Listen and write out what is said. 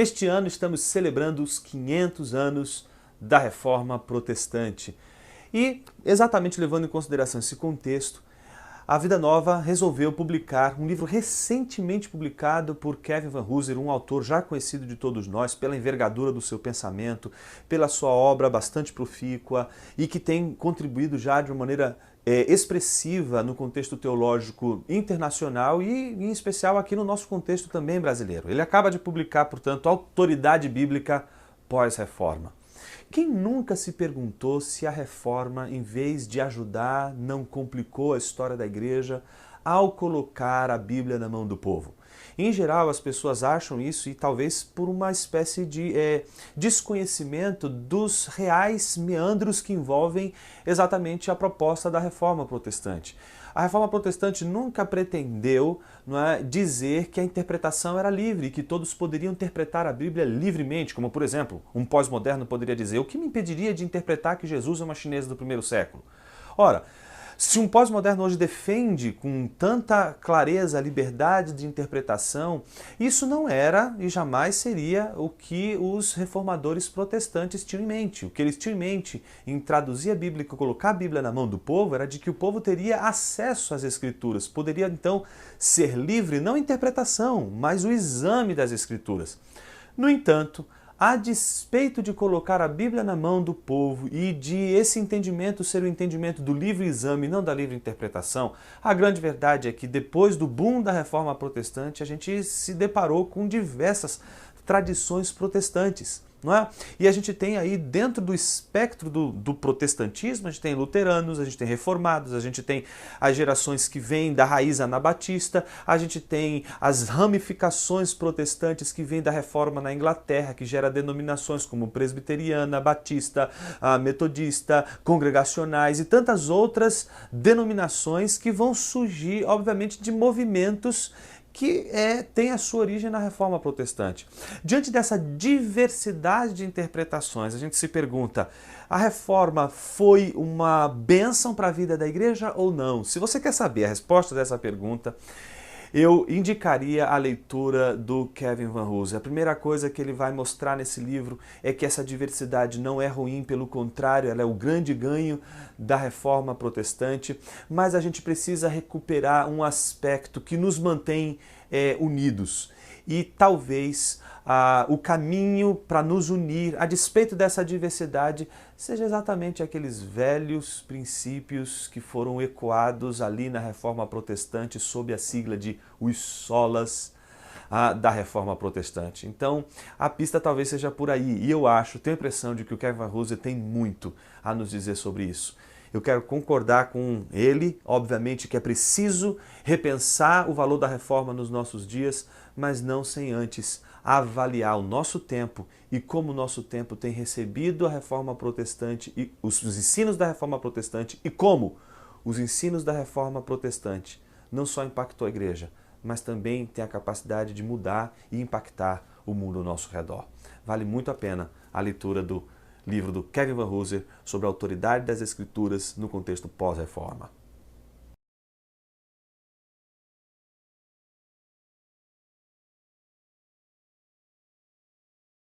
Neste ano estamos celebrando os 500 anos da Reforma Protestante. E, exatamente levando em consideração esse contexto, a Vida Nova resolveu publicar um livro recentemente publicado por Kevin Vanhoozer, um autor já conhecido de todos nós pela envergadura do seu pensamento, pela sua obra bastante profícua e que tem contribuído já de uma maneira expressiva no contexto teológico internacional e, em especial, aqui no nosso contexto também brasileiro. Ele acaba de publicar, portanto, Autoridade Bíblica Pós-Reforma. Quem nunca se perguntou se a reforma, em vez de ajudar, não complicou a história da igreja ao colocar a Bíblia na mão do povo? Em geral, as pessoas acham isso e talvez por uma espécie de desconhecimento dos reais meandros que envolvem exatamente a proposta da Reforma Protestante. A Reforma Protestante nunca pretendeu, dizer que a interpretação era livre e que todos poderiam interpretar a Bíblia livremente, como, por exemplo, um pós-moderno poderia dizer: o que me impediria de interpretar que Jesus é uma chinesa do primeiro século? Ora, se um pós-moderno hoje defende com tanta clareza a liberdade de interpretação, isso não era e jamais seria o que os reformadores protestantes tinham em mente. O que eles tinham em mente em traduzir a Bíblia e colocar a Bíblia na mão do povo era de que o povo teria acesso às Escrituras, poderia então ser livre, não a interpretação, mas o exame das Escrituras. No entanto, a despeito de colocar a Bíblia na mão do povo e de esse entendimento ser o entendimento do livre exame e não da livre interpretação, a grande verdade é que depois do boom da Reforma Protestante a gente se deparou com diversas tradições protestantes. Não é? E a gente tem aí dentro do espectro do protestantismo, a gente tem luteranos, a gente tem reformados, a gente tem as gerações que vêm da raiz anabatista, a gente tem as ramificações protestantes que vêm da reforma na Inglaterra, que gera denominações como presbiteriana, batista, metodista, congregacionais e tantas outras denominações que vão surgir, obviamente, de movimentos que tem a sua origem na Reforma Protestante. Diante dessa diversidade de interpretações, a gente se pergunta: a Reforma foi uma bênção para a vida da igreja ou não? Se você quer saber a resposta dessa pergunta, eu indicaria a leitura do Kevin Vanhoozer. A primeira coisa que ele vai mostrar nesse livro é que essa diversidade não é ruim, pelo contrário, ela é o grande ganho da Reforma Protestante, mas a gente precisa recuperar um aspecto que nos mantém unidos. E talvez o caminho para nos unir, a despeito dessa diversidade, seja exatamente aqueles velhos princípios que foram ecoados ali na Reforma Protestante sob a sigla de os solas da Reforma Protestante. Então, a pista talvez seja por aí, e eu tenho a impressão de que o Kevin Vanhoozer tem muito a nos dizer sobre isso. Eu quero concordar com ele, obviamente que é preciso repensar o valor da reforma nos nossos dias, mas não sem antes avaliar o nosso tempo e como o nosso tempo tem recebido a Reforma Protestante e os ensinos da Reforma Protestante e como os ensinos da Reforma Protestante não só impactou a igreja, mas também tem a capacidade de mudar e impactar o mundo ao nosso redor. Vale muito a pena a leitura do livro do Kevin Vanhoozer sobre a autoridade das Escrituras no contexto pós-reforma.